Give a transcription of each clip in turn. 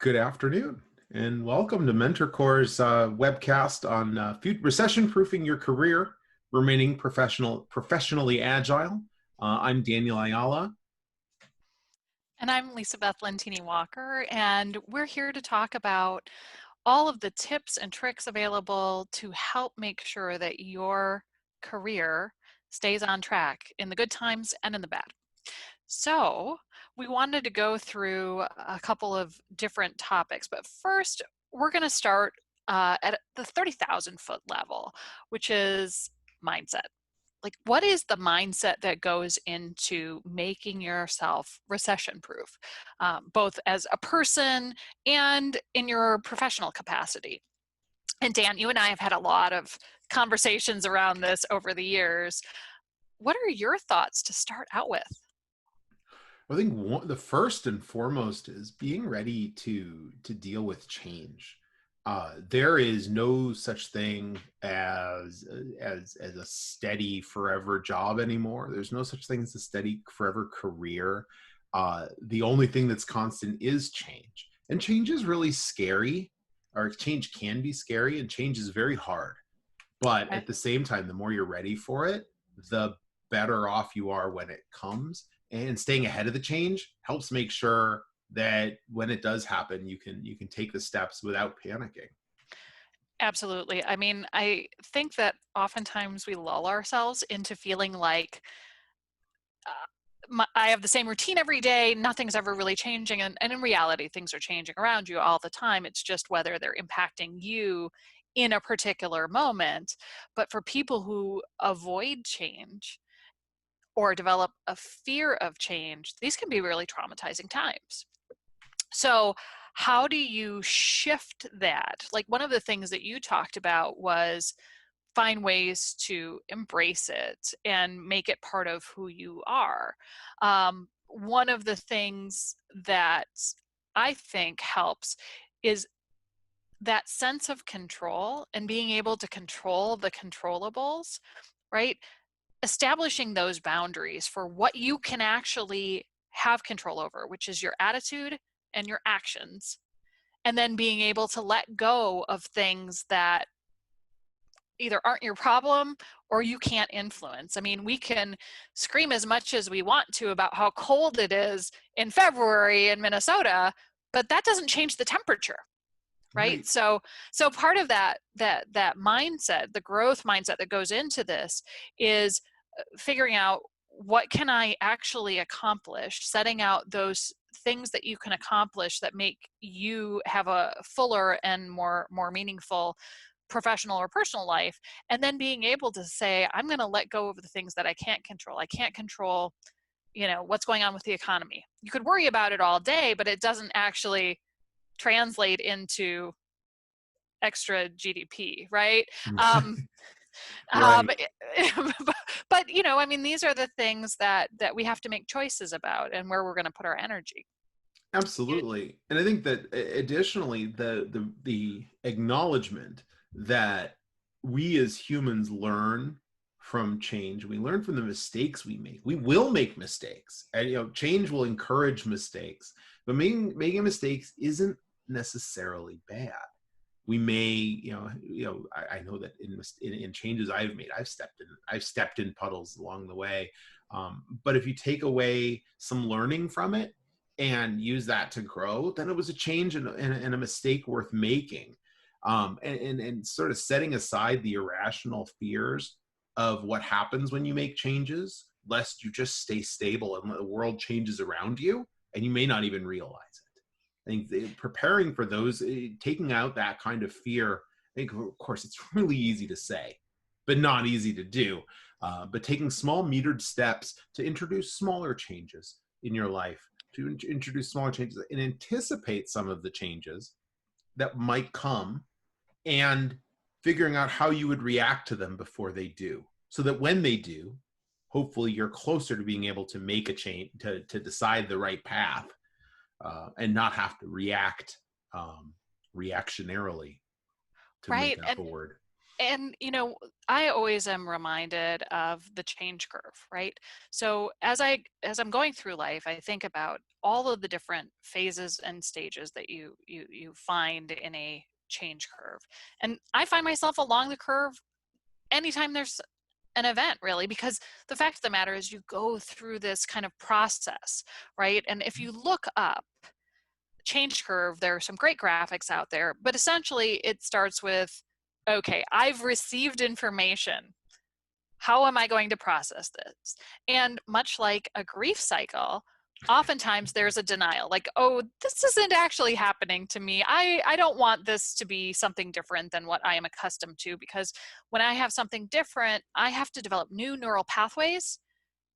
Good afternoon, and welcome to MentorCore's webcast on recession-proofing your career, remaining professionally agile. I'm Daniel Ayala. And I'm Lisa Beth Lentini Walker, and we're here to talk about all of the tips and tricks available to help make sure that your career stays on track in the good times and in the bad. So we wanted to go through a couple of different topics, but first we're going to start at the 30,000 foot level, which is mindset. Like, what is the mindset that goes into making yourself recession proof, both as a person and in your professional capacity? And Dan, you and I have had a lot of conversations around this over the years. What are your thoughts to start out with? I think the first and foremost is being ready to deal with change. There is no such thing as a steady forever job anymore. There's no such thing as a steady forever career. The only thing that's constant is change, and change is really scary, or change can be scary, and change is very hard. But Okay. at the same time, the more you're ready for it, the better off you are when it comes. And staying ahead of the change helps make sure that when it does happen, you can take the steps without panicking. Absolutely. I mean, I think that oftentimes we lull ourselves into feeling like I have the same routine every day, nothing's ever really changing. And in reality, things are changing around you all the time. It's just whether they're impacting you in a particular moment. But for people who avoid change or develop a fear of change, these can be really traumatizing times. So, how do you shift that? Like, one of the things that you talked about was find ways to embrace it and make it part of who you are. One of the things that I think helps is that sense of control and being able to control the controllables, right? Establishing those boundaries for what you can actually have control over, which is your attitude and your actions, and then being able to let go of things that either aren't your problem or you can't influence. I mean, we can scream as much as we want to about how cold it is in February in Minnesota, but that doesn't change the temperature, right? Right. So part of that mindset, the growth mindset that goes into this, is figuring out what can I actually accomplish, setting out those things that you can accomplish that make you have a fuller and more meaningful professional or personal life, and then being able to say, I'm going to let go of the things that I can't control. I can't control, what's going on with the economy. You could worry about it all day, but it doesn't actually translate into extra GDP, right? Um, um, Right. but I mean, these are the things that we have to make choices about and where we're going to put our energy. Absolutely. And I think that additionally, the acknowledgement that we as humans learn from change, we learn from the mistakes we make. We will make mistakes, and change will encourage mistakes. But making mistakes isn't necessarily bad. We may, I know that in changes I've made, I've stepped in puddles along the way. But if you take away some learning from it and use that to grow, then it was a change and a mistake worth making. And sort of setting aside the irrational fears of what happens when you make changes, lest you just stay stable and the world changes around you and you may not even realize it. I think preparing for those, taking out that kind of fear, I think, of course, it's really easy to say, but not easy to do. But taking small metered steps to introduce smaller changes in your life, to introduce smaller changes and anticipate some of the changes that might come, and figuring out how you would react to them before they do, so that when they do, hopefully you're closer to being able to make a change, to decide the right path, and not have to react reactionarily to move Right. that And forward. And I always am reminded of the change curve, right? So as I'm going through life, I think about all of the different phases and stages that you find in a change curve. And I find myself along the curve anytime there's an event, really, because the fact of the matter is you go through this kind of process, right? And if you look up change curve, there are some great graphics out there, but essentially it starts with, okay, I've received information. How am I going to process this? And much like a grief cycle, oftentimes there's a denial, like, oh, this isn't actually happening to me. I don't want this to be something different than what I am accustomed to, because when I have something different, I have to develop new neural pathways,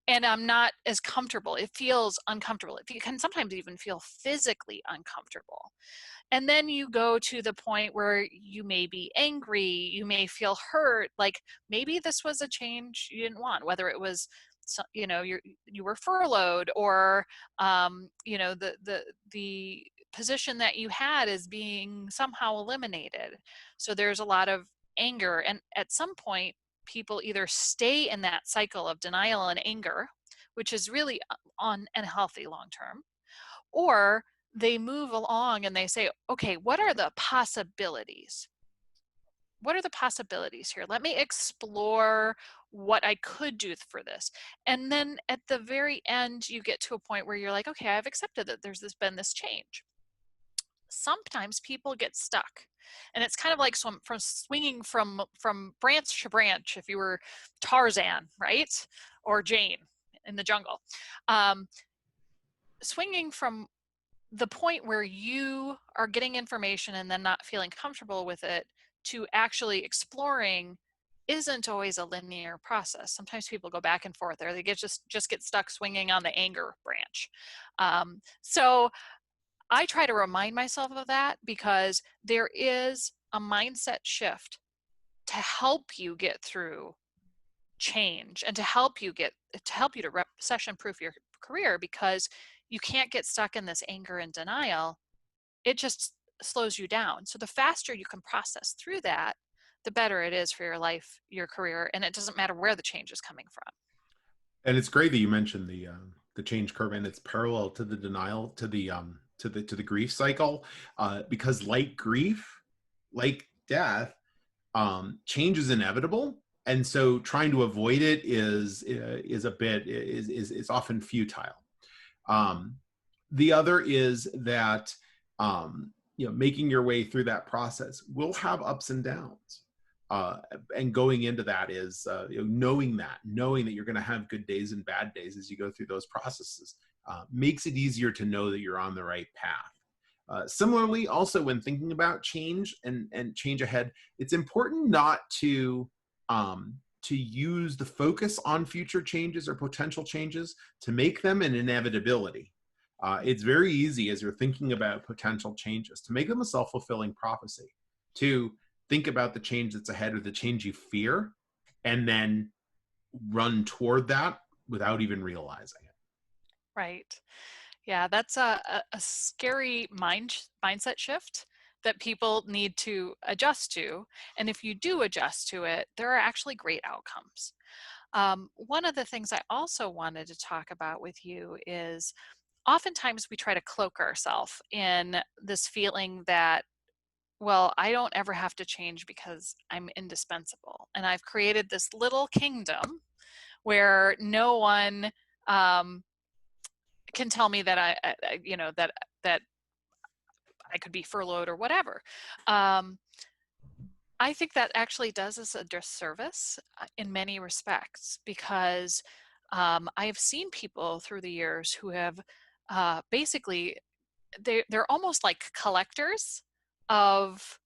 and I'm not as comfortable. It feels uncomfortable. It can sometimes even feel physically uncomfortable. And then you go to the point where you may be angry, you may feel hurt, like maybe this was a change you didn't want, whether it was, you were furloughed, or the position that you had is being somehow eliminated. So there's a lot of anger, and at some point people either stay in that cycle of denial and anger, which is really unhealthy long term, or they move along and they say, okay, what are the possibilities? What are the possibilities here? Let me explore what I could do for this. And then at the very end, you get to a point where you're like, okay, I've accepted that been this change. Sometimes people get stuck, and it's kind of like from swinging from branch to branch. If you were Tarzan, right, or Jane in the jungle, um, swinging from the point where you are getting information and then not feeling comfortable with it to actually exploring isn't always a linear process. Sometimes people go back and forth there. They just get stuck swinging on the anger branch. So I try to remind myself of that, because there is a mindset shift to help you get through change, and to help you to recession proof your career, because you can't get stuck in this anger and denial. It just slows you down. So the faster you can process through that, the better it is for your life, your career, and it doesn't matter where the change is coming from. And it's great that you mentioned the change curve, and it's parallel to the denial, to the grief cycle, because like grief, like death, change is inevitable, and so trying to avoid it is often futile. Um, the other is that making your way through that process will have ups and downs. And going into that is knowing that you're going to have good days and bad days as you go through those processes makes it easier to know that you're on the right path. Similarly, also when thinking about change and change ahead, it's important not to use the focus on future changes or potential changes to make them an inevitability. It's very easy as you're thinking about potential changes to make them a self-fulfilling prophecy, to think about the change that's ahead or the change you fear, and then run toward that without even realizing it. Right. Yeah, that's a scary mindset shift that people need to adjust to. And if you do adjust to it, there are actually great outcomes. One of the things I also wanted to talk about with you is, oftentimes we try to cloak ourselves in this feeling that, well, I don't ever have to change because I'm indispensable. And I've created this little kingdom where no one um, can tell me that that I could be furloughed or whatever. Um, I think that actually does us a disservice in many respects, because I have seen people through the years who have basically, they're almost like collectors of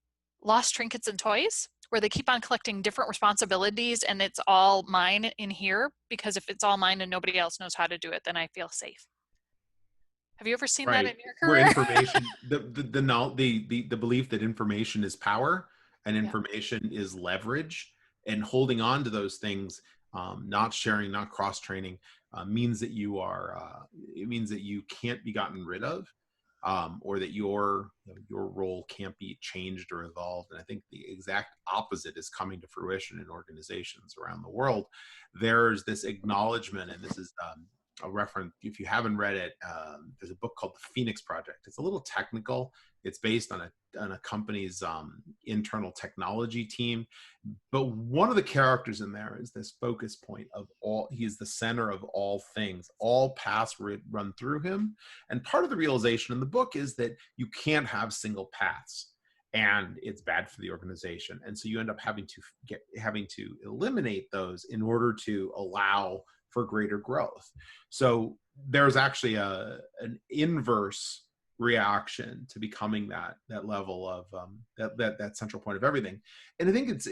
lost trinkets and toys, where they keep on collecting different responsibilities, and it's all mine in here, because if it's all mine and nobody else knows how to do it, then I feel safe. Have you ever seen that Right. in your Where career? information, the belief that information is power and Yeah. information is leverage, and holding on to those things, not sharing, not cross training, means that it means that you can't be gotten rid of. or that your role can't be changed or evolved. And I think the exact opposite is coming to fruition in organizations around the world. There's this acknowledgement, and this is a reference, if you haven't read it, there's a book called The Phoenix Project. It's a little technical. It's based on a company's internal technology team. But one of the characters in there is this focus point of all, he's the center of all things. All paths run through him. And part of the realization in the book is that you can't have single paths, and it's bad for the organization. And so you end up having to eliminate those in order to allow for greater growth. So there's actually an inverse reaction to becoming that level of that central point of everything. And I think it's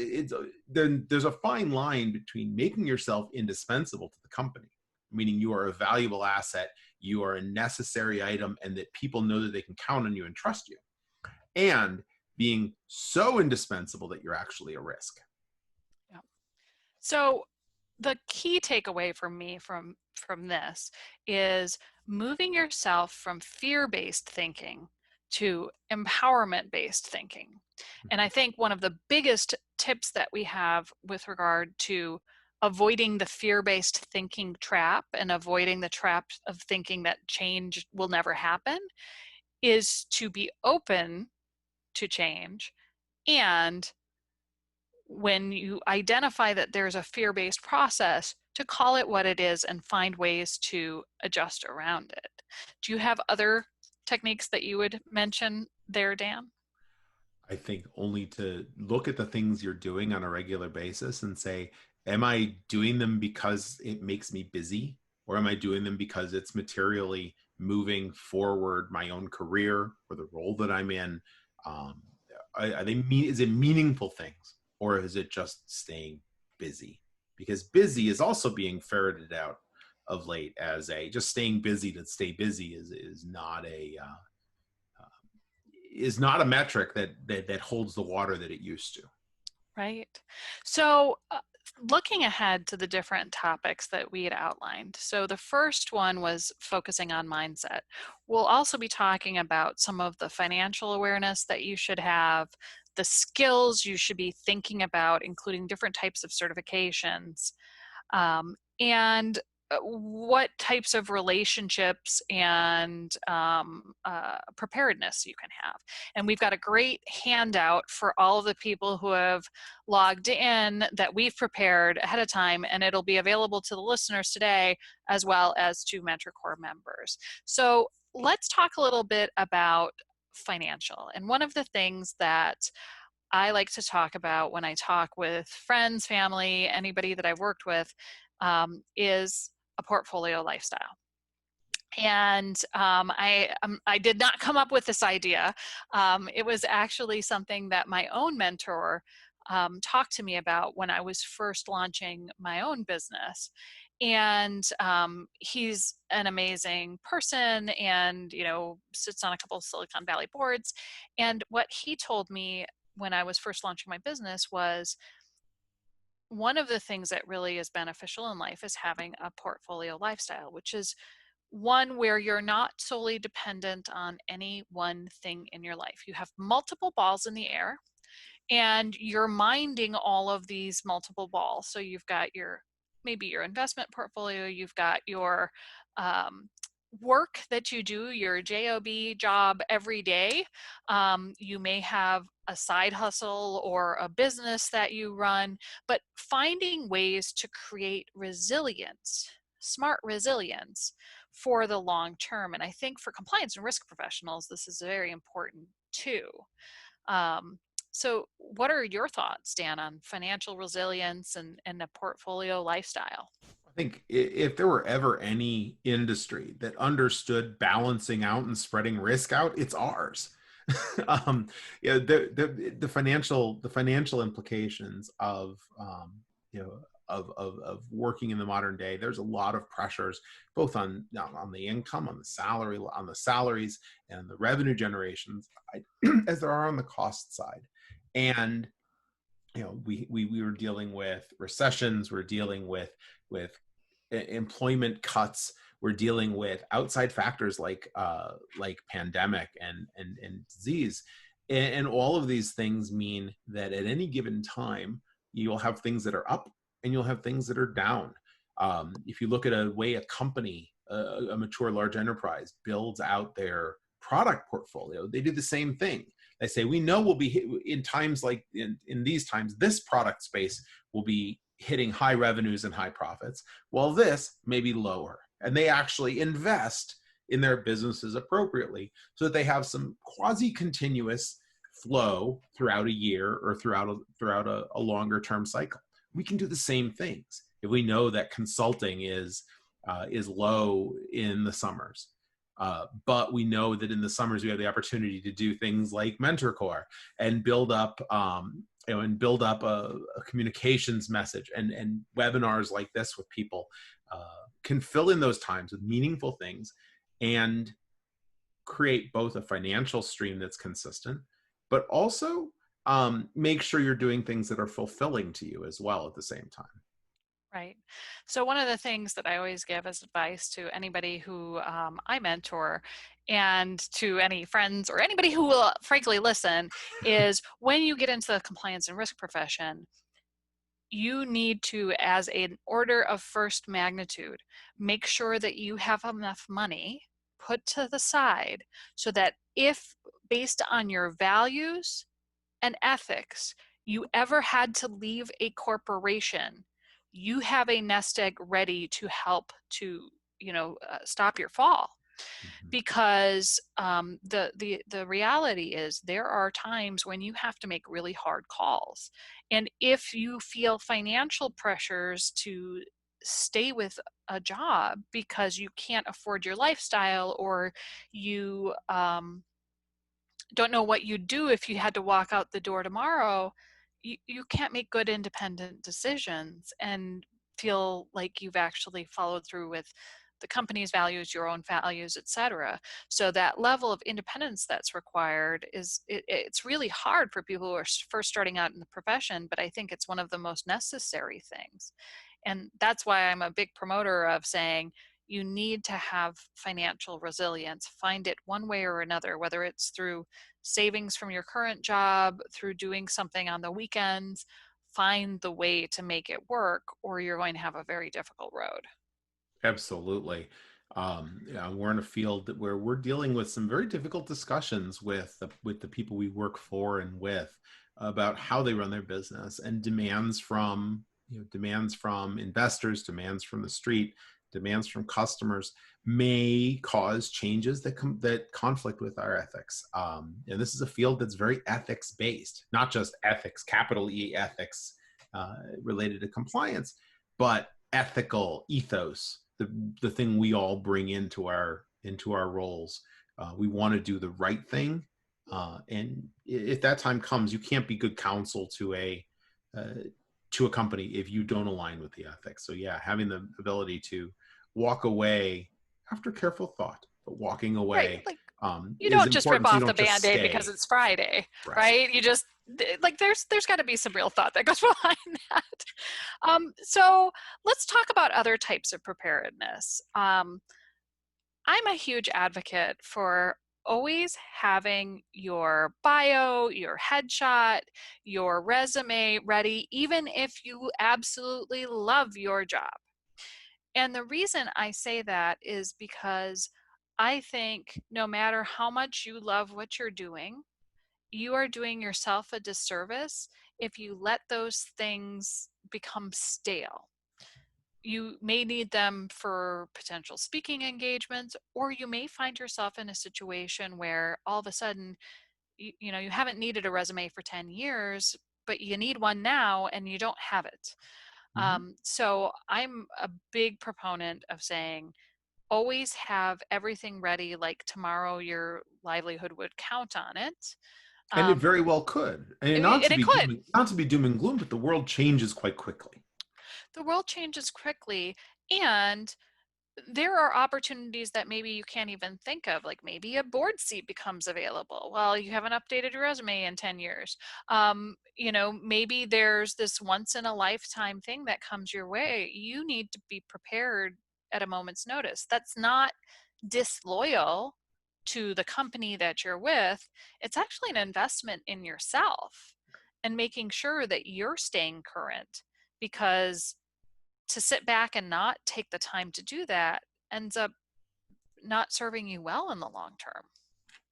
then there's a fine line between making yourself indispensable to the company, meaning you are a valuable asset, you are a necessary item, and that people know that they can count on you and trust you, and being so indispensable that you're actually a risk. Yeah. So the key takeaway for me from this is moving yourself from fear-based thinking to empowerment-based thinking. And I think one of the biggest tips that we have with regard to avoiding the fear-based thinking trap and avoiding the trap of thinking that change will never happen is to be open to change, and when you identify that there's a fear-based process, to call it what it is and find ways to adjust around it. Do you have other techniques that you would mention there, Dan? I think only to look at the things you're doing on a regular basis and say, am I doing them because it makes me busy? Or am I doing them because it's materially moving forward my own career or the role that I'm in? Um, is it meaningful things, or is it just staying busy? Because busy is also being ferreted out of late as just staying busy to stay busy is not a metric that holds the water that it used to. Right. So looking ahead to the different topics that we had outlined. So the first one was focusing on mindset. We'll also be talking about some of the financial awareness that you should have, the skills you should be thinking about, including different types of certifications, and what types of relationships and preparedness you can have. And we've got a great handout for all of the people who have logged in that we've prepared ahead of time, and it'll be available to the listeners today as well as to MentorCore members. So let's talk a little bit about financial. And one of the things that I like to talk about when I talk with friends, family, anybody that I've worked with, is a portfolio lifestyle. And I did not come up with this idea. It was actually something that my own mentor talked to me about when I was first launching my own business. And he's an amazing person, and sits on a couple of Silicon Valley boards. And what he told me when I was first launching my business was, one of the things that really is beneficial in life is having a portfolio lifestyle, which is one where you're not solely dependent on any one thing in your life. You have multiple balls in the air, and you're minding all of these multiple balls. So you've got maybe your investment portfolio, you've got your work that you do, your job every day. You may have a side hustle or a business that you run, but finding ways to create resilience, smart resilience for the long term. And I think for compliance and risk professionals, this is very important too. So what are your thoughts, Dan, on financial resilience and a portfolio lifestyle? I think if there were ever any industry that understood balancing out and spreading risk out, it's ours. The financial implications of of working in the modern day. There's a lot of pressures, both on the income, on the salaries, and the revenue generations, as there are on the cost side. And we were dealing with recessions, we're dealing with employment cuts, We're dealing with outside factors like pandemic and disease, and all of these things mean that at any given time you'll have things that are up and you'll have things that are down. If you look at a way a company, a mature large enterprise, builds out their product portfolio, they do the same thing. They say, we know we'll be in times like in these times, this product space will be hitting high revenues and high profits, while this may be lower. And they actually invest in their businesses appropriately so that they have some quasi-continuous flow throughout a year or throughout a longer term cycle. We can do the same things if we know that consulting is low in the summers. But we know that in the summers we have the opportunity to do things like MentorCore and build up a communications message, and webinars like this with people can fill in those times with meaningful things and create both a financial stream that's consistent, but also make sure you're doing things that are fulfilling to you as well at the same time. Right. So one of the things that I always give as advice to anybody who I mentor, and to any friends or anybody who will frankly listen, is when you get into the compliance and risk profession, you need to, as an order of first magnitude, make sure that you have enough money put to the side so that if, based on your values and ethics, you ever had to leave a corporation, you have a nest egg ready to help to, stop your fall. Mhm. Because the reality is there are times when you have to make really hard calls, and if you feel financial pressures to stay with a job because you can't afford your lifestyle, or you don't know what you'd do if you had to walk out the door tomorrow, you can't make good independent decisions and feel like you've actually followed through with the company's values, your own values, etc. So that level of independence that's required it's really hard for people who are first starting out in the profession, but I think it's one of the most necessary things. And that's why I'm a big promoter of saying you need to have financial resilience. Find it one way or another, whether it's through savings from your current job, through doing something on the weekends. Find the way to make it work, or you're going to have a very difficult road. Absolutely. Yeah, we're in a field where we're dealing with some very difficult discussions with the people we work for and with about how they run their business, and demands from investors, demands from the street, demands from customers may cause changes that conflict with our ethics. And this is a field that's very ethics based, not just ethics, capital E ethics, related to compliance, but ethical ethos, the thing we all bring into our roles. We want to do the right thing, and if that time comes, you can't be good counsel to a company if you don't align with the ethics. So yeah, having the ability to walk away after careful thought, but walking Right. away Like, you is don't just rip important, so you off the don't just band-aid because stay. it's Friday, Right. right? You just, like, there's got to be some real thought that goes behind that. So let's talk about other types of preparedness. I'm a huge advocate for always having your bio, your headshot, your resume ready, even if you absolutely love your job. And the reason I say that is because I think no matter how much you love what you're doing, you are doing yourself a disservice if you let those things become stale. You may need them for potential speaking engagements, or you may find yourself in a situation where all of a sudden, you haven't needed a resume for 10 years, but you need one now and you don't have it. Mhm. So I'm a big proponent of saying, always have everything ready, like tomorrow your livelihood would count on it. And it Um, very well could. And and it could. not to be doom and gloom, but the world changes quite quickly. The world changes quickly, and there are opportunities that maybe you can't even think of, like maybe a board seat becomes available. Well, you haven't updated your resume in 10 years. Maybe there's this once in a lifetime thing that comes your way. You need to be prepared at a moment's notice. That's not disloyal to the company that you're with. It's actually an investment in yourself and making sure that you're staying current, because to sit back and not take the time to do that ends up not serving you well in the long term.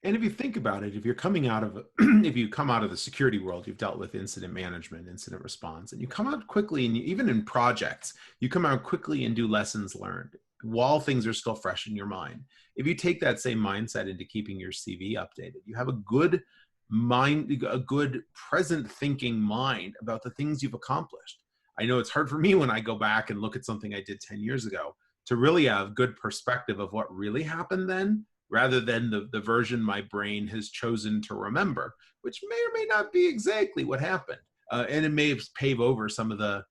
And if you think about it, if you're coming out of if you come out of the security world, you've dealt with incident management, incident response, and you come out quickly, and even in projects, you come out quickly and do lessons learned while things are still fresh in your mind. If you take that same mindset into keeping your CV updated, you have a good mind, a good present thinking mind about the things you've accomplished. I know it's hard for me when I go back and look at something I did 10 years ago to really have good perspective of what really happened then, rather than the version my brain has chosen to remember, which may or may not be exactly what happened. And it may pave over some of the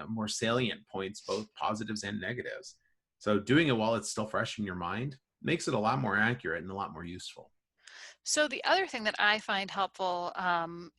more salient points, both positives and negatives. So doing it while it's still fresh in your mind makes it a lot more accurate and a lot more useful. So the other thing that I find helpful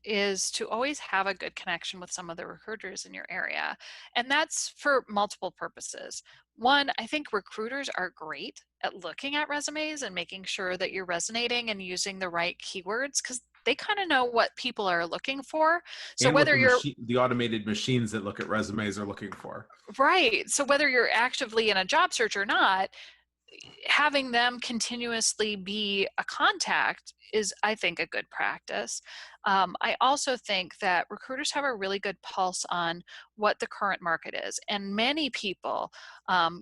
is to always have a good connection with some of the recruiters in your area. And that's for multiple purposes. One, I think recruiters are great at looking at resumes and making sure that you're resonating and using the right keywords, because they kind of know what people are looking for. So And what whether you're the automated machines that look at resumes are looking for. right, so whether you're actively in a job search or not, having them continuously be a contact is, I think, a good practice. I also think that recruiters have a really good pulse on what the current market is. And many people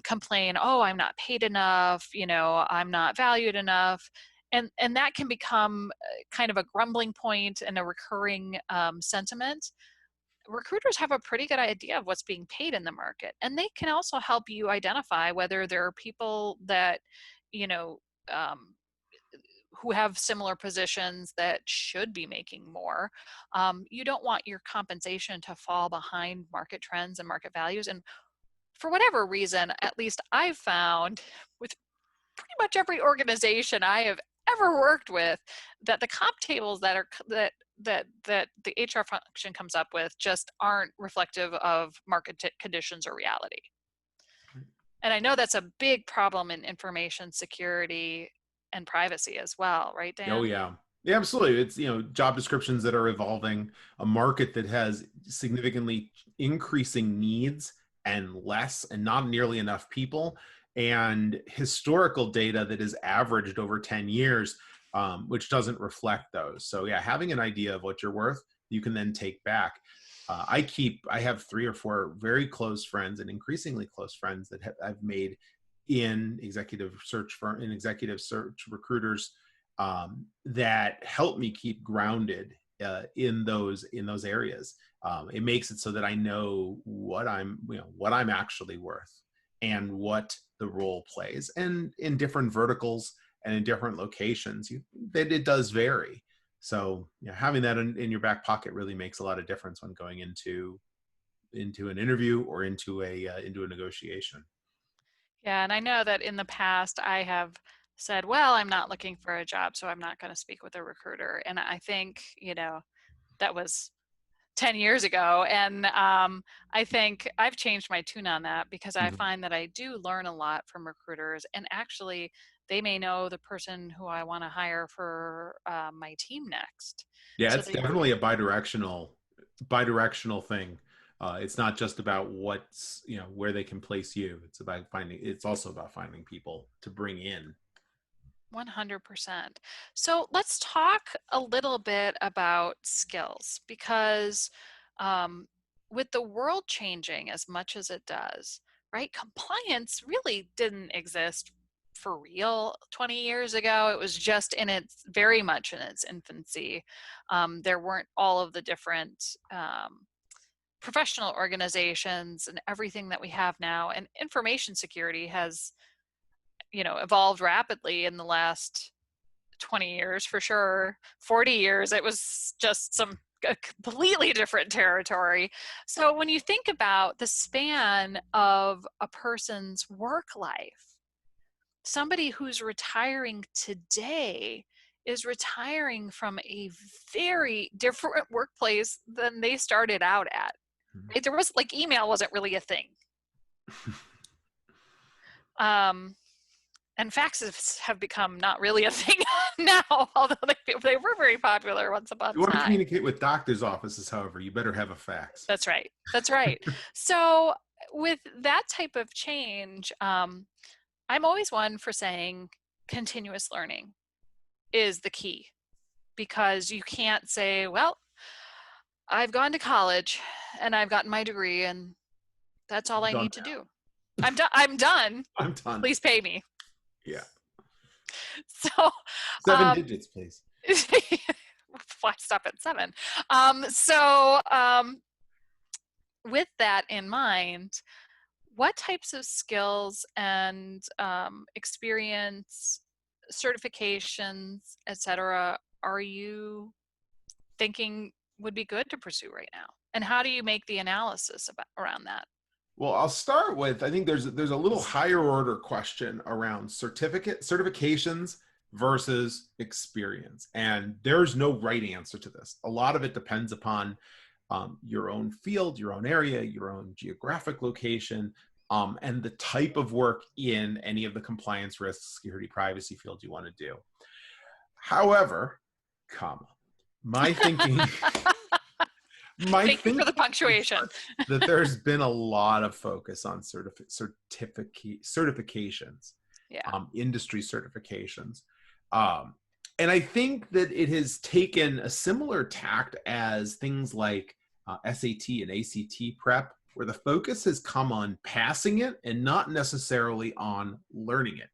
complain, oh, I'm not paid enough, I'm not valued enough. And that can become kind of a grumbling point and a recurring sentiment. Recruiters have a pretty good idea of what's being paid in the market, and they can also help you identify whether there are people that you know um, who have similar positions that should be making more. You don't want your compensation to fall behind market trends and market values. And for whatever reason, at least I've found with pretty much every organization I have ever worked with, that the comp tables that the HR function comes up with just aren't reflective of market conditions or reality. And I know that's a big problem in information security and privacy as well, right, Oh Dan? yeah. Yeah, absolutely. It's, job descriptions that are evolving, a market that has significantly increasing needs and less and not nearly enough people, and historical data that is averaged over 10 years, which doesn't reflect those. So yeah, having an idea of what you're worth, you can then take back. I have 3 or 4 very close friends and increasingly close friends that I've made in executive search recruiters, that help me keep grounded in those areas. It makes it so that I know what I'm actually worth and what the role plays, and in different verticals and in different locations, that it does vary. So having that in your back pocket really makes a lot of difference when going into an interview or into a negotiation. Yeah, and I know that in the past I have said, well, I'm not looking for a job, so I'm not going to speak with a recruiter. And I think, that was 10 years ago. And I think I've changed my tune on that, because I Mhm. find that I do learn a lot from recruiters. And actually, they may know the person who I want to hire for my team next. Yeah, So it's they, definitely a bidirectional thing. It's not just about where they can place you. It's also about finding people to bring in. 100%. So let's talk a little bit about skills, because um, with the world changing as much as it does, right? Compliance really didn't exist for real 20 years ago. It was just very much in its infancy. There weren't all of the different professional organizations and everything that we have now. And information security has, evolved rapidly in the last 20 years for sure. 40 years, it was just a completely different territory. So when you think about the span of a person's work life, somebody who's retiring today is retiring from a very different workplace than they started out at. Right? There was, like, email wasn't really a thing. Um, and faxes have become not really a thing now, although they were very popular once upon If you a want to time. communicate with doctors' offices, however, you better have a fax. That's right. That's right. So with that type of change, I'm always one for saying continuous learning is the key, because you can't say, well, I've gone to college and I've gotten my degree and that's all I'm I done need to now. do. I'm done. I'm done. I'm done. Please pay me. Yeah. So, 7 digits, please. why stop at 7? So, with that in mind, what types of skills and experience, certifications, etc., are you thinking would be good to pursue right now? And how do you make the analysis around that? Well, I'll start with, I think there's a little higher order question around certifications versus experience. And there's no right answer to this. A lot of it depends upon your own field, your own area, your own geographic location, and the type of work in any of the compliance, risk, security, privacy fields you want to do. However, comma, my thinking my Thank you for thinking the is punctuation. that there's been a lot of focus on certifications, Yeah. industry certifications. Um, and I think that it has taken a similar tact as things like SAT and ACT prep, where the focus has come on passing it and not necessarily on learning it.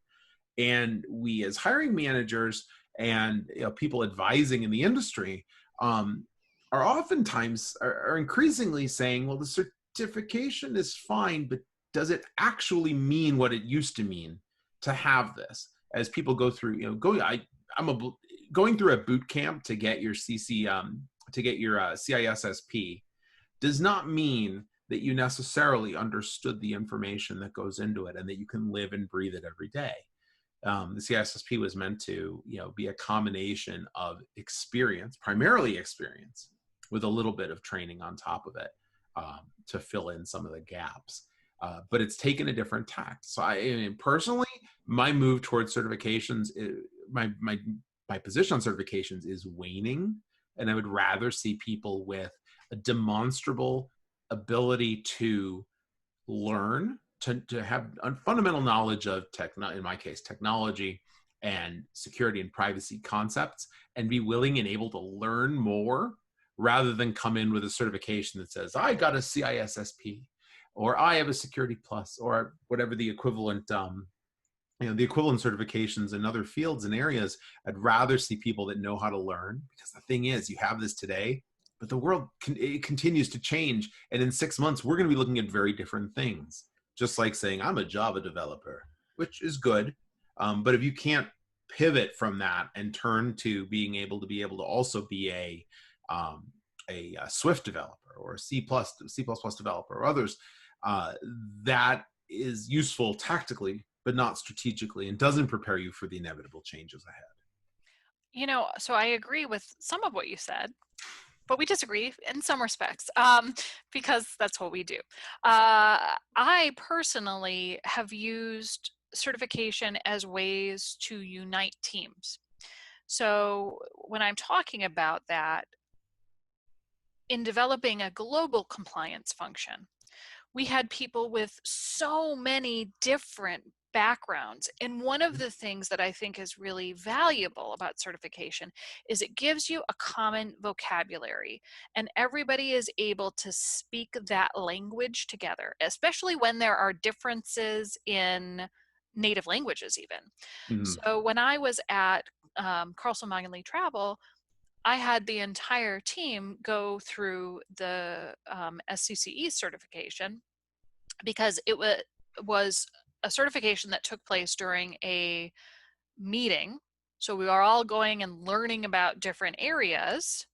And we, as hiring managers and people advising in the industry, are oftentimes are increasingly saying, well, the certification is fine, but does it actually mean what it used to mean to have this? As people go through, going through a boot camp to get your CISSP does not mean that you necessarily understood the information that goes into it and that you can live and breathe it every day. The CISSP was meant to, be a combination of experience, primarily experience, with a little bit of training on top of it, to fill in some of the gaps. But it's taken a different tact. So personally, my move towards certifications, my position on certifications is waning, and I would rather see people with a demonstrable ability to learn, to have a fundamental knowledge of in my case, technology and security and privacy concepts, and be willing and able to learn more rather than come in with a certification that says, I got a CISSP, or I have a Security Plus, or whatever the equivalent, the equivalent certifications in other fields and areas. I'd rather see people that know how to learn, because the thing is, you have this today, but the world it continues to change. And in 6 months, we're going to be looking at very different things. Just like saying, I'm a Java developer, which is good. But if you can't pivot from that and turn to being able to also be a Swift developer or a C++ developer or others, that is useful tactically, but not strategically, and doesn't prepare you for the inevitable changes ahead. So I agree with some of what you said, but we disagree in some respects, because that's what we do. I personally have used certification as ways to unite teams. So when I'm talking about that, in developing a global compliance function, we had people with so many different backgrounds. And one of the things that I think is really valuable about certification is it gives you a common vocabulary, and everybody is able to speak that language together, especially when there are differences in native languages even. Mm-hmm. So when I was at Carlson Wagonly Travel, I had the entire team go through the SCCE certification, because it was a certification that took place during a meeting. So we are all going and learning about different areas.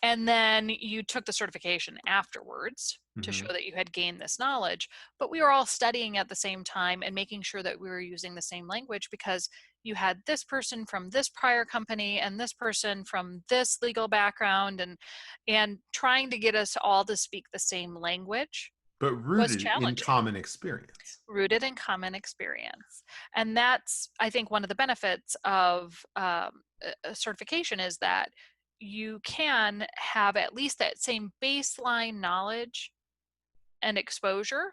And then you took the certification afterwards to show that you had gained this knowledge. But we were all studying at the same time and making sure that we were using the same language, because you had this person from this prior company and this person from this legal background, and trying to get us all to speak the same language. but was rooted in challenging. common experience. Rooted in common experience. And that's, I think, one of the benefits of a certification is that you can have at least that same baseline knowledge and exposure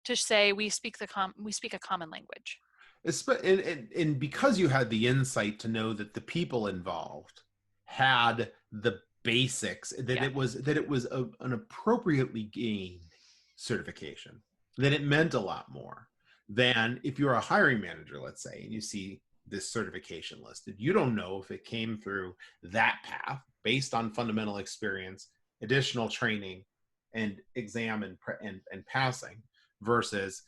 to say we speak a common language. And because you had the insight to know that the people involved had the basics, that Yeah, it was an appropriately gained certification, that it meant a lot more than if you're a hiring manager, let's say, and you see this certification listed. You don't know if it came through that path based on fundamental experience, additional training, and exam and passing versus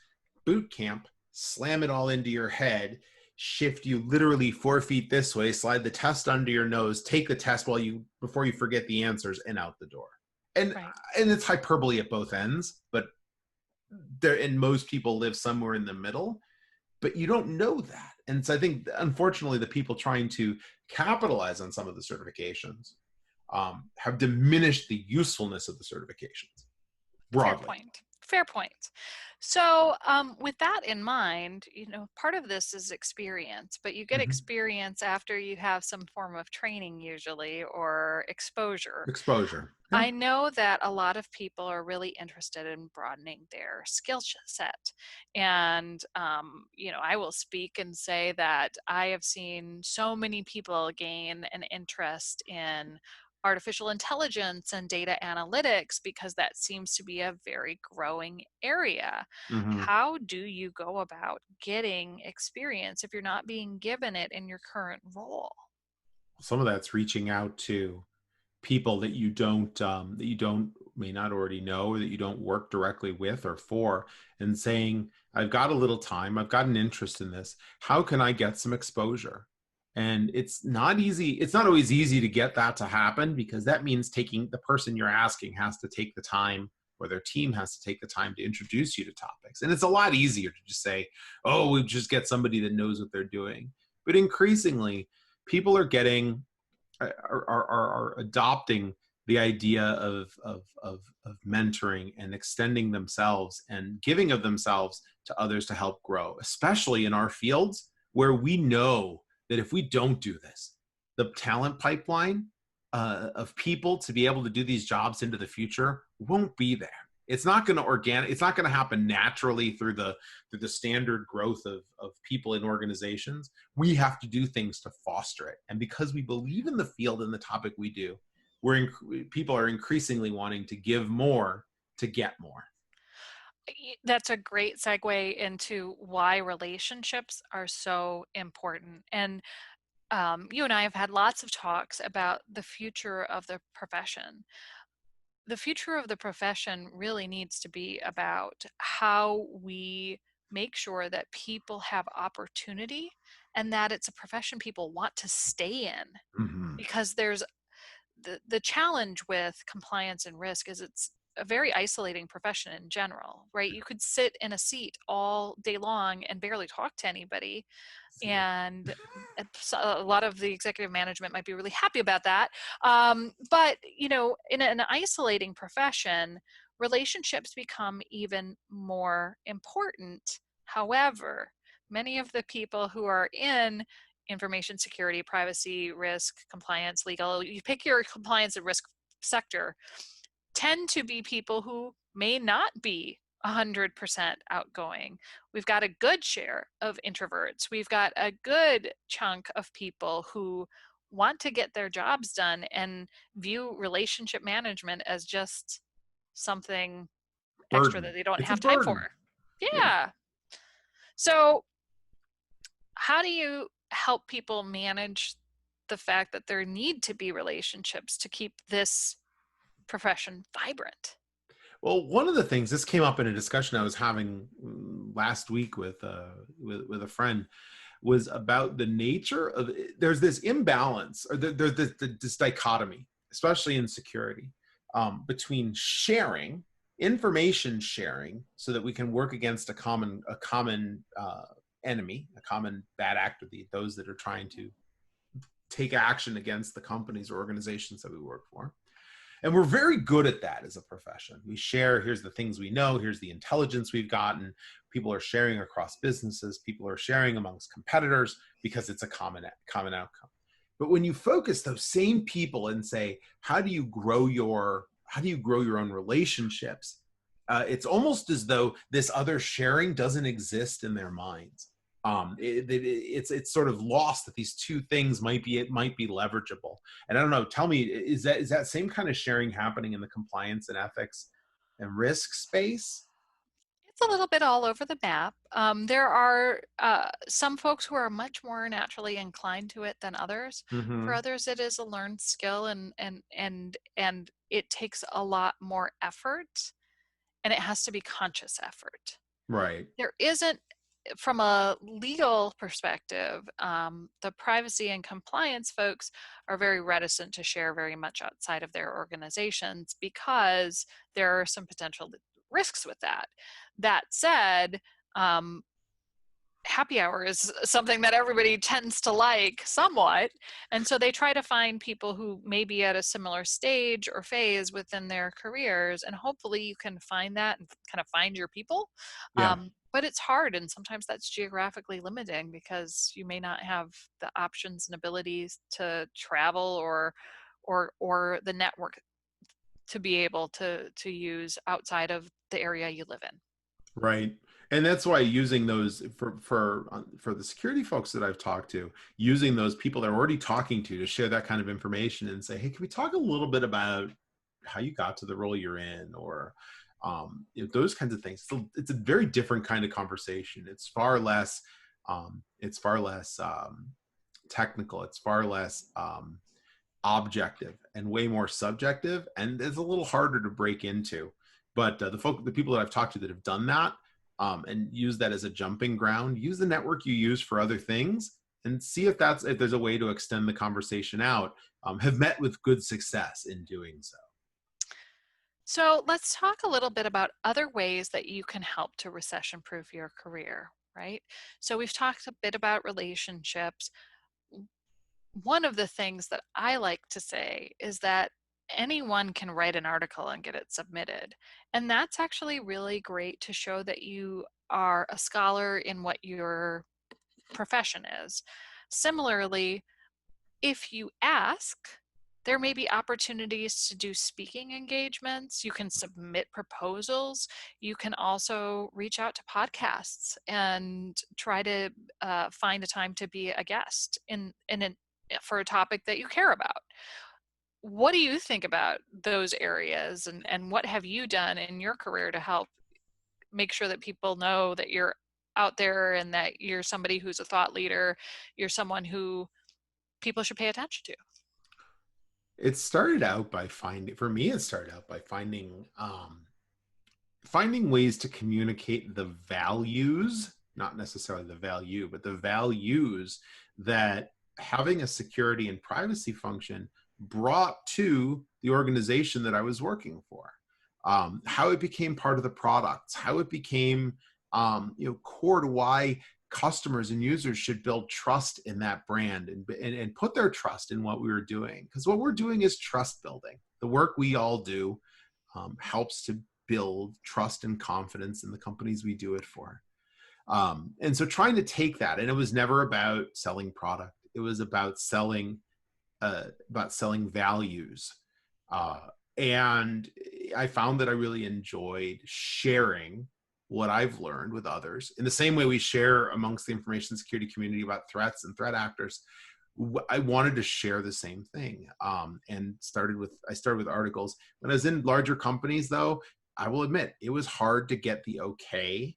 boot camp, slam it all into your head, shift you literally 4 feet this way, slide the test under your nose, take the test before you forget the answers, and out the door. And right. and it's hyperbole at both ends, but and most people live somewhere in the middle, but you don't know that. And so I think, unfortunately, the people trying to capitalize on some of the certifications have diminished the usefulness of the certifications Fair broadly. point. Fair point. So, with that in mind, part of this is experience, but you get Mm-hmm. experience after you have some form of training, usually, or exposure. Exposure. Yeah. I know that a lot of people are really interested in broadening their skill set. And, I will speak and say that I have seen so many people gain an interest in artificial intelligence and data analytics because that seems to be a very growing area. Mm-hmm. How do you go about getting experience if you're not being given it in your current role? Some of that's reaching out to people that you don't may not already know, or that you don't work directly with or for, and saying, I've got a little time, I've got an interest in this, how can I get some exposure? And it's not easy, it's not always easy to get that to happen, because that means taking the person you're asking has to take the time, or their team has to take the time to introduce you to topics. And it's a lot easier to just say, oh, we just get somebody that knows what they're doing. But increasingly, people are getting are adopting the idea of mentoring and extending themselves and giving of themselves to others to help grow, especially in our fields where we know that if we don't do this, the talent pipeline of people to be able to do these jobs into the future won't be there. It's not going to it's not going to happen naturally through the standard growth of people in organizations. We have to do things to foster it. And because we believe in the field and the topic we do, people are increasingly wanting to give more to get more. That's a great segue into why relationships are so important. And you and I have had lots of talks about the future of the profession. The future of the profession really needs to be about how we make sure that people have opportunity and that it's a profession people want to stay in, Mm-hmm. because there's the challenge with compliance and risk is it's a very isolating profession in general, right? You could sit in a seat all day long and barely talk to anybody, and a lot of the executive management might be really happy about that. But in an isolating profession, relationships become even more important. However, many of the people who are in information security, privacy, risk, compliance, legal, you pick your compliance and risk sector, tend to be people who may not be 100% outgoing. We've got a good share of introverts. We've got a good chunk of people who want to get their jobs done and view relationship management as just something extra that Burden. they don't It's a have time for. burden. Yeah. Yeah. So, how do you help people manage the fact that there need to be relationships to keep this profession vibrant? Well, one of the things, this came up in a discussion I was having last week with a friend, was about the nature of, there's this imbalance, or there's this dichotomy, especially in security, between sharing information, sharing so that we can work against a common enemy, a common bad actor, those that are trying to take action against the companies or organizations that we work for, And we're very good at that as a profession. We share, here's the things we know, here's the intelligence we've gotten. People are sharing across businesses, people are sharing amongst competitors because it's a common outcome. But when you focus those same people and say, how do you grow your own relationships? It's almost as though this other sharing doesn't exist in their minds. It's sort of lost that these two things might be leverageable. And I don't know, tell me, is that same kind of sharing happening in the compliance and ethics and risk space? It's a little bit all over the map. There are some folks who are much more naturally inclined to it than others. For Mm-hmm. others, it is a learned skill, and it takes a lot more effort, and it has to be conscious effort. Right. There isn't, from a legal perspective, the privacy and compliance folks are very reticent to share very much outside of their organizations because there are some potential risks with that. That said, um, happy hour is something that everybody tends to like somewhat. And so they try to find people who may be at a similar stage or phase within their careers. And hopefully you can find that and kind of find your people. Yeah. But it's hard. And sometimes that's geographically limiting because you may not have the options and abilities to travel or the network to be able to use outside of the area you live in. Right. And that's why using those for the security folks that I've talked to, using those people they're already talking to share that kind of information and say, hey, can we talk a little bit about how you got to the role you're in, or those kinds of things. So it's a very different kind of conversation. It's far less technical. It's far less objective and way more subjective, and it's a little harder to break into. But the people that I've talked to that have done that and use that as a jumping ground, use the network you use for other things, and see if there's a way to extend the conversation out. Have met with good success in doing so. So let's talk a little bit about other ways that you can help to recession proof your career, right? So we've talked a bit about relationships. One of the things that I like to say is that anyone can write an article and get it submitted. And that's actually really great to show that you are a scholar in what your profession is. Similarly, if you ask, there may be opportunities to do speaking engagements. You can submit proposals. You can also reach out to podcasts and try to find a time to be a guest for a topic that you care about. What do you think about those areas, and what have you done in your career to help make sure that people know that you're out there and that you're somebody who's a thought leader, you're someone who people should pay attention to? It started out by finding, for me, it started out by finding ways to communicate the values, not necessarily the value, but the values that having a security and privacy function brought to the organization that I was working for. How it became part of the products, how it became core to why customers and users should build trust in that brand and put their trust in what we were doing. Because what we're doing is trust building. The work we all do helps to build trust and confidence in the companies we do it for. And so trying to take that, and it was never about selling product. It was about selling values. And I found that I really enjoyed sharing what I've learned with others in the same way we share amongst the information security community about threats and threat actors. I wanted to share the same thing, and I started with articles. When I was in larger companies, though, I will admit it was hard to get the okay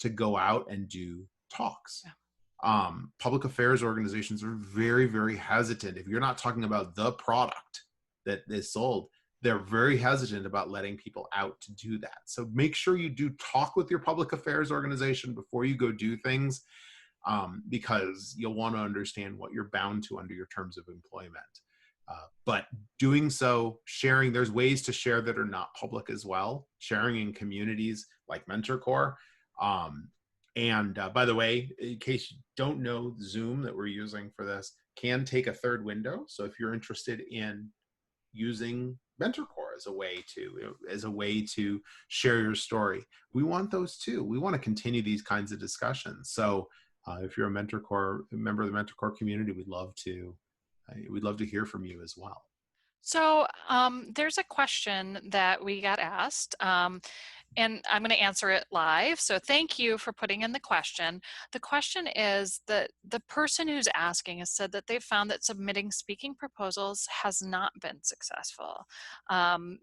to go out and do talks. Public affairs organizations are very, very hesitant. If you're not talking about the product that is sold, they're very hesitant about letting people out to do that. So make sure you do talk with your public affairs organization before you go do things, because you'll want to understand what you're bound to under your terms of employment. But doing so, sharing, there's ways to share that are not public as well, sharing in communities like MentorCore. And by the way, in case you don't know, Zoom that we're using for this can take a third window. So if you're interested in using MentorCore as a way to share your story. We want those too. We want to continue these kinds of discussions. So if you're a member of the MentorCore community, we'd love to hear from you as well. So there's a question that we got asked. And I'm going to answer it live. So thank you for putting in the question. The question is that the person who's asking has said that they've found that submitting speaking proposals has not been successful.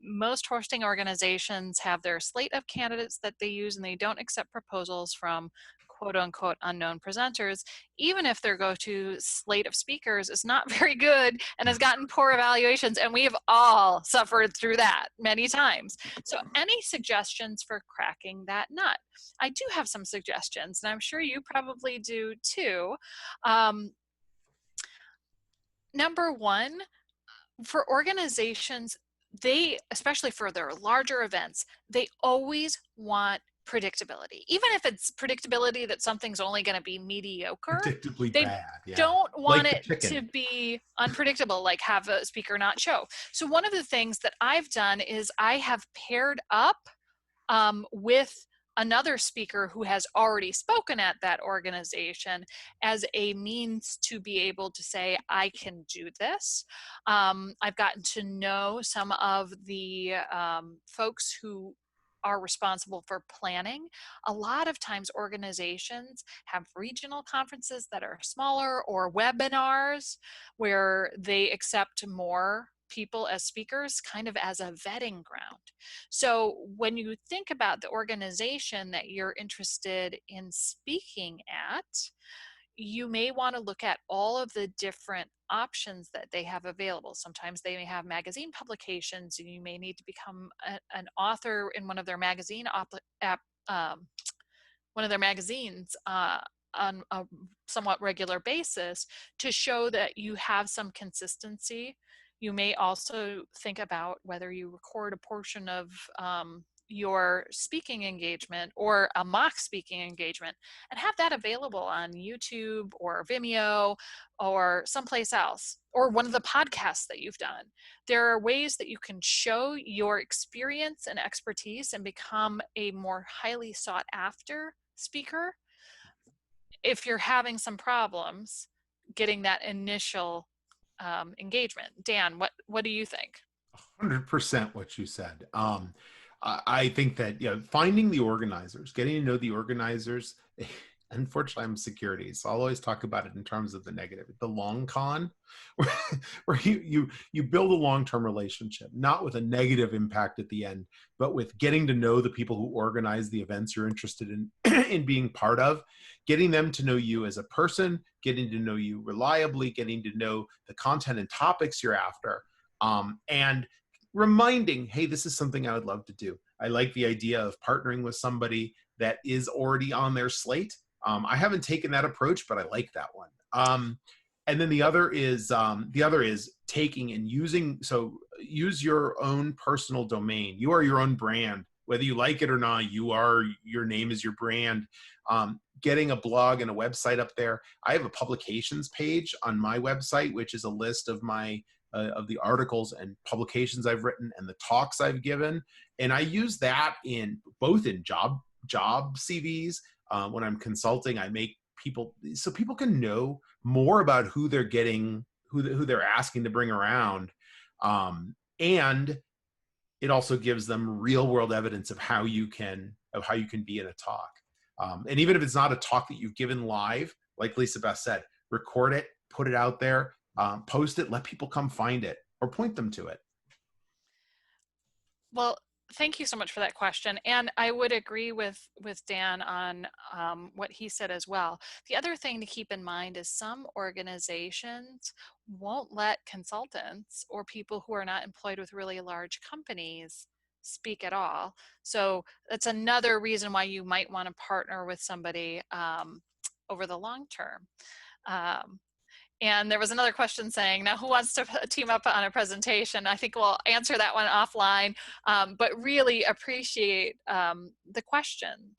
Most hosting organizations have their slate of candidates that they use, and they don't accept proposals from quote unquote unknown presenters, even if their go-to slate of speakers is not very good and has gotten poor evaluations. And we have all suffered through that many times. So any suggestions for cracking that nut? I do have some suggestions, and I'm sure you probably do too. Number one, for organizations, especially for their larger events, they always want predictability. Even if it's predictability that something's only going to be mediocre, Predictably they bad, yeah. don't want Like the it to chicken. be unpredictable, like have a speaker not show. So one of the things that I've done is I have paired up with another speaker who has already spoken at that organization as a means to be able to say, I can do this. I've gotten to know some of the folks who are responsible for planning. A lot of times organizations have regional conferences that are smaller, or webinars where they accept more people as speakers, kind of as a vetting ground. So when you think about the organization that you're interested in speaking at, you may want to look at all of the different options that they have available. Sometimes they may have magazine publications, and you may need to become an author in one of their one of their magazines on a somewhat regular basis to show that you have some consistency. You may also think about whether you record a portion of your speaking engagement or a mock speaking engagement and have that available on YouTube or Vimeo or someplace else, or one of the podcasts that you've done. There are ways that you can show your experience and expertise and become a more highly sought after speaker if you're having some problems getting that initial engagement. Dan, what do you think? 100% what you said. I think that, finding the organizers, getting to know the organizers. Unfortunately, I'm security, so I'll always talk about it in terms of the negative, the long con, where you build a long-term relationship, not with a negative impact at the end, but with getting to know the people who organize the events you're interested in in being part of, getting them to know you as a person, getting to know you reliably, getting to know the content and topics you're after, and reminding, hey, this is something I would love to do. I like the idea of partnering with somebody that is already on their slate. I haven't taken that approach, but I like that one. And then the other is taking and using. So use your own personal domain. You are your own brand, whether you like it or not. Your name is your brand. Getting a blog and a website up there. I have a publications page on my website, which is a list of my of the articles and publications I've written and the talks I've given, and I use that in both in job CVs. When I'm consulting, I make people so people can know more about who they're getting, who they're asking to bring around, and it also gives them real world evidence of how you can be in a talk. And even if it's not a talk that you've given live, like Lisa Beth said, record it, put it out there, post it, let people come find it or point them to it. Well, thank you so much for that question. And I would agree with Dan on what he said as well. The other thing to keep in mind is some organizations won't let consultants or people who are not employed with really large companies speak at all. So that's another reason why you might want to partner with somebody over the long term. And there was another question saying, now who wants to team up on a presentation? I think we'll answer that one offline, but really appreciate the question.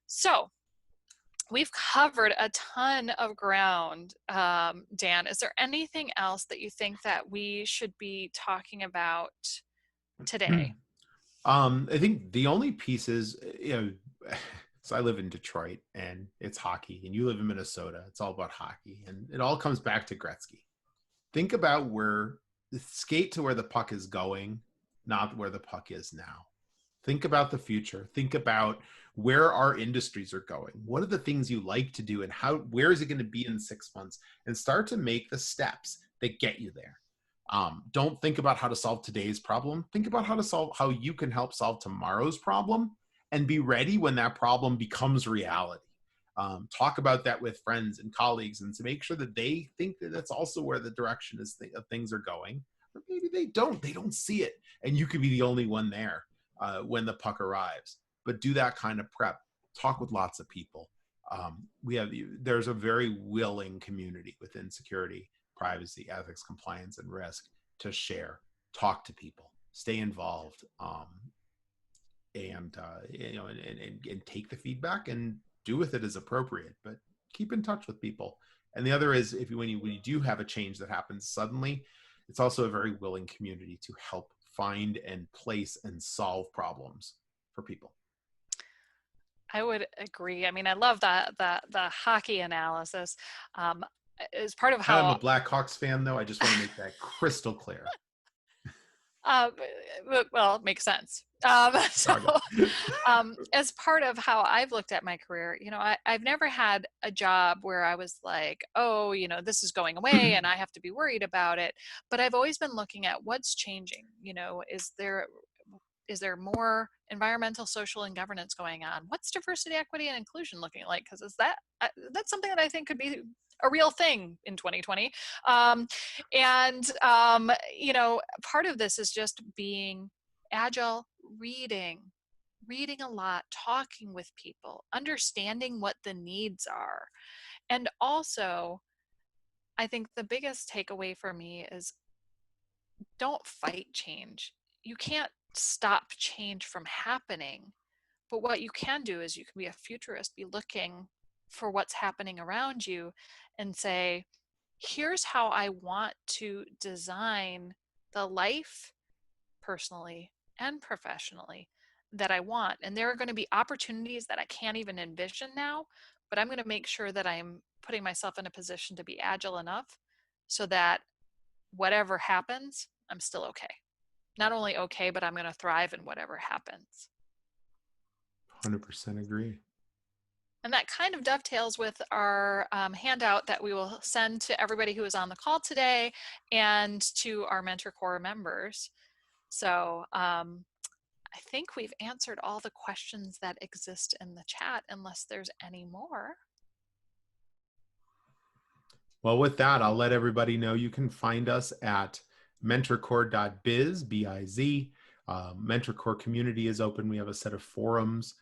So we've covered a ton of ground. Dan, is there anything else that you think that we should be talking about today? I think the only piece is, so I live in Detroit and it's hockey, and you live in Minnesota. It's all about hockey, and it all comes back to Gretzky. Think about where skate to where the puck is going, not where the puck is now. Think about the future. Think about where our industries are going. What are the things you like to do, and where is it going to be in 6 months? And start to make the steps that get you there. Don't think about how to solve today's problem. Think about how you can help solve tomorrow's problem, and be ready when that problem becomes reality. Talk about that with friends and colleagues, and to make sure that they think that that's also where the direction of things are going. Or maybe they don't see it, and you could be the only one there when the puck arrives. But do that kind of prep. Talk with lots of people. There's a very willing community within security, privacy, ethics, compliance, and risk to share, talk to people, stay involved, and take the feedback and do with it as appropriate. But keep in touch with people. And the other is, when you do have a change that happens suddenly, it's also a very willing community to help find and place and solve problems for people. I would agree. I mean, I love the hockey analysis. As part of I am how a Blackhawks fan, though. I just want to make that crystal clear. uh, well, it makes sense. So, as part of how I've looked at my career, I've never had a job where I was like, oh, this is going away and I have to be worried about it. But I've always been looking at what's changing. Is there more environmental, social, and governance going on? What's diversity, equity, and inclusion looking like? Because that's something that I think could be a real thing in 2020. Part of this is just being agile, reading a lot, talking with people, understanding what the needs are. And also, I think the biggest takeaway for me is don't fight change. You can't stop change from happening. But what you can do is you can be a futurist, be looking for what's happening around you and say, here's how I want to design the life personally and professionally that I want. And there are going to be opportunities that I can't even envision now, but I'm going to make sure that I'm putting myself in a position to be agile enough so that whatever happens, I'm still okay. Not only okay, but I'm going to thrive in whatever happens. 100% agree. And that kind of dovetails with our handout that we will send to everybody who is on the call today and to our MentorCore members. So I think we've answered all the questions that exist in the chat, unless there's any more. Well, with that, I'll let everybody know you can find us at mentorcore.biz, B-I-Z. MentorCore community is open. We have a set of forums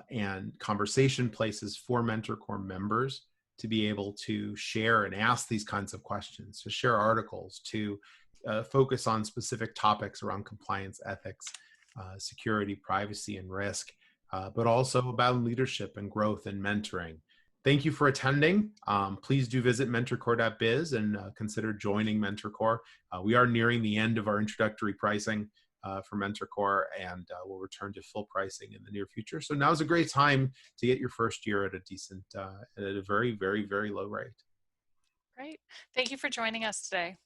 and conversation places for MentorCore members to be able to share and ask these kinds of questions, to share articles, to focus on specific topics around compliance, ethics, security, privacy, and risk, but also about leadership and growth and mentoring. Thank you for attending. Please do visit mentorcore.biz and consider joining MentorCore. We are nearing the end of our introductory pricing for MentorCore, and we'll return to full pricing in the near future. So now's a great time to get your first year at at a very, very, very low rate. Great. Thank you for joining us today.